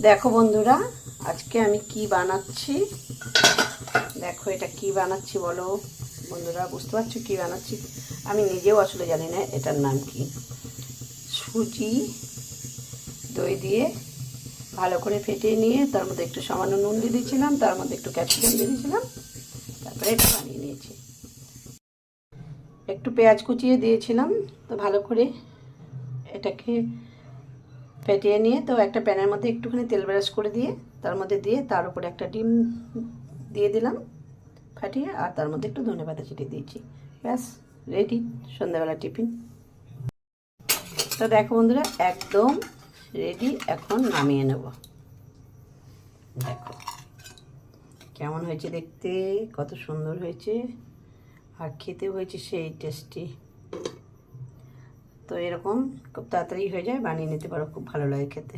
দেখো বন্ধুরা, আজকে আমি কি বানাচ্ছি। দেখো এটা কি বানাচ্ছি বলো বন্ধুরা, বুঝতে পারছো কি বানাচ্ছি? আমি নিজেও আসলে জানি না এটার নাম কি। সুজি দই দিয়ে ভালো করে ফেটিয়ে নিয়ে তার মধ্যে একটু সামান্য নুন দিয়ে দিয়েছিলাম, তার মধ্যে একটু ক্যাপসিকাম দিয়ে দিয়েছিলাম, তারপরে এটা বানিয়ে নিয়েছি। একটু পেঁয়াজ কুচিয়ে দিয়েছিলাম। তো ভালো করে এটাকে ফেটিয়ে নিয়ে তো একটা প্যানের মধ্যে একটুখানি তেল ব্রাশ করে দিয়ে তার মধ্যে দিয়ে তার উপরে একটা ডিম দিয়ে দিলাম ফাটিয়ে, আর তার মধ্যে একটু ধনেপাতা ছিটিয়ে দিয়েছি। ব্যাস রেডি সন্ধ্যাবেলা টিফিন। তো দেখো বন্ধুরা, একদম রেডি। এখন নামিয়ে নেব। দেখো কেমন হয়েছে দেখতে, কত সুন্দর হয়েছে, আর খেতেও হয়েছে সেই টেস্টি। তো এরকম খুব তাড়াতাড়ি হয়ে যায়, বানিয়ে নিতে পারো, খুব ভালো লাগে খেতে।